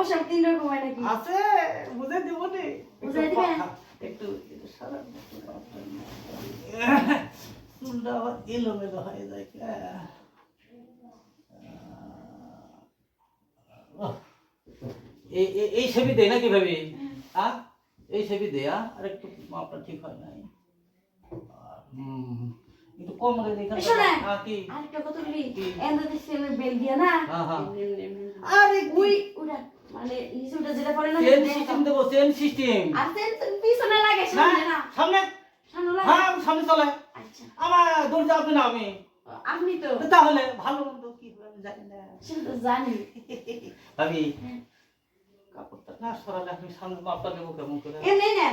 সমস্যা 3 রকম হয় নাকি? আছে বুঝে দিব নি বুঝাই দিবেন? একটু সারা চুলটা আবার এলোমেলো হয়ে যায় এই ছবি দেয় নাকি ভাবি? হ্যাঁ এই ছবি দেয়া আর একটু মাপটা ঠিক হয় নাই। একটু কম রে দেখা কি আরেকটা কথা বলি এন্ডাতে সেমে বেলজিয়া না হ্যাঁ আরে ওই ওটা মানে নিচুটা যেটা পড়ে না চেন সিস্টেম দেবো চেন সিস্টেম আর চেন পিছনে লাগে সামনে না সামনে সামনে লাগে হ্যাঁ সামনে চলে আচ্ছা আমার দৌড় যাবে না আপনি তো তাহলে ভালো মন্দ কি আমি জানি না সেটা তো জানি আমি কাপড়টা না সরালে আমি সামনে মাপটা নেবো কেমন করে এমনি না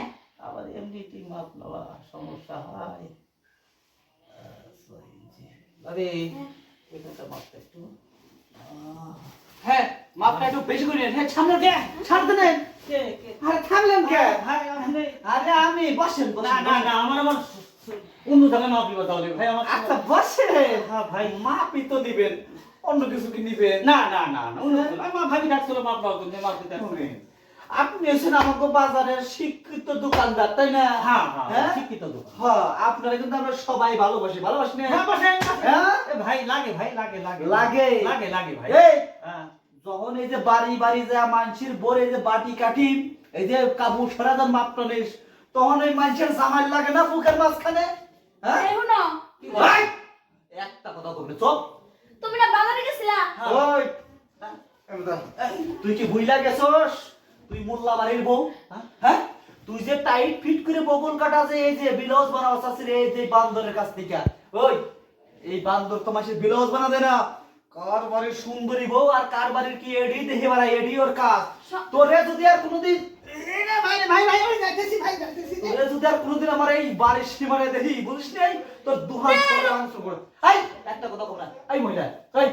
আবার এমনিটি মাপ নেওয়া সমস্যা হয় আরে এটা মাপটা একটু হ্যাঁ মাপটা একটু বেশি করে নেন হ্যাঁ সামনে কে ছাড়তে নেন আরে থামলেন কে ভাই আমি আরে আমি বসেন না না না আমার অন্য জায়গায় মাপ দিবা তাহলে ভাই আমার আচ্ছা বসেন হ্যাঁ ভাই মাপই তো দিবেন অন্য কিছু কি নিবেন না না না না আমার ভাবি ডাকছিল মাপ দাও তুমি মাপ দিতে আপনি এসেছেন আমাকে বাজারের শিক্ষিত দোকানদার তাই না হ্যাঁ হ্যাঁ শিক্ষিত দোকান হ্যাঁ আপনারা কিন্তু আমরা সবাই ভালোবাসি ভালোবাসি না হ্যাঁ বসেন হ্যাঁ ভাই লাগে ভাই লাগে লাগে লাগে লাগে লাগে ভাই এই হ্যাঁ যখন এই যে বাড়ি বাড়ি যা মানুষের বোর এই যে বাটি কাঠি এই যে কাবু সরাজন মাপটা নিস তখন এই মানুষের জামাই লাগে না বুকের মাঝখানে হ্যাঁ এই শুনো ভাই একটা কথা বলবে চপ তুমি না বাজারে গেছিলা ওই তুই কি ভুইলা গেছস তুই মোল্লা বাড়ির বউ হ্যাঁ তুই যে টাইট ফিট করে বগল কাটা যে এই যে ব্লাউজ বানাওয়াস আছে এই যে বান্দরের কাছ থেকে ওই এই বান্দর তো মাসে ব্লাউজ বানা দেয় না কার বাড়ির সুন্দরী বউ আর কার বাড়ির কি এডি দেখে বেড়া এডি ওর কাজ তোরে যদি আর কোনোদিন ভাই ভাই ভাই ওই যাইতেছি ভাই যাইতেছি তোরে যদি আর কোনোদিন আমার এই বাড়ির সীমারে দেখি বুঝিস নাই তোর দুহাত করে মাংস করে এই একটা কথা কম না এই মহিলা এই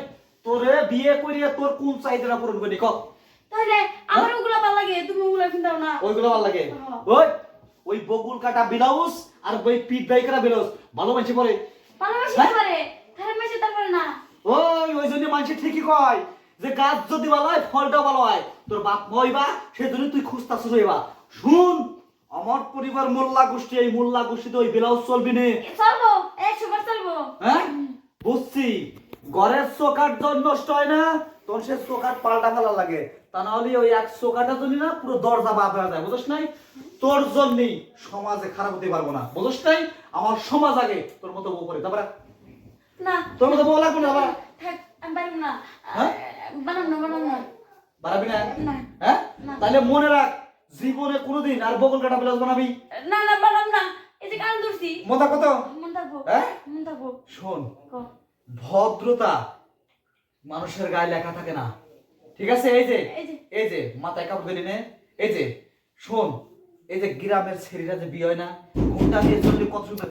তোরে বিয়ে করিয়ে তোর কোন চাহিদাটা পূরণ করি ক তাহলে আমার ওগুলা ভালো লাগে তুমি ওগুলা কিনতাও না ওইগুলো ভালো লাগে ওই বগুল কাটা ব্লাউজ আর ওই পিট বাই করা ব্লাউজ ভালো মানছে পরে ভালোবাসি করে খারাপ মাসে তারপরে না ওই জন্য মানুষ ঠিকই কয় যে গাছ যদি ভালো হয় ফলটা ভালো হয় তোর বাপ হইবা সেজন্য তুই খুঁজতা শুরু হইবা শুন আমার পরিবার মোল্লা গোষ্ঠী এই মোল্লা গোষ্ঠীতে ওই ব্লাউজ চলবি নে চলবো 100 বার চলবো হ্যাঁ বুঝছি ঘরের চোকাট জন নষ্ট হয় না তখন সে চোকাট পাল্টা ফেলা লাগে তা না হলে ওই এক চোকাটা যদি না পুরো দরজা বাপ হয়ে যায় বুঝছ নাই তোর জন্যই সমাজে খারাপ হতে পারবো না বুঝছ নাই আমার সমাজ আগে তোর মতো বউ করে তারপরে না তোর মতো বউ লাগবে না আবার থাক আমি পারবো না হ্যাঁ বানাম না বাড়াবি না না হ্যাঁ না। তাহলে মনে রাখ জীবনে কোনোদিন আর বগল কাটা ব্লাউজ বানাবি না বানাম না এই যে কান ধরছি মজা কত মন থাকবো হ্যাঁ মন থাকবো শোন ক ভদ্রতা মানুষের গায়ে লেখা থাকে না ঠিক আছে এই যে মাথায় কাপড় দিলি নে এই যে শোন এই যে গ্রামের ছেলেরা যে বিয়ে হয় না ঘুমটা দিয়ে চললে কত সুন্দর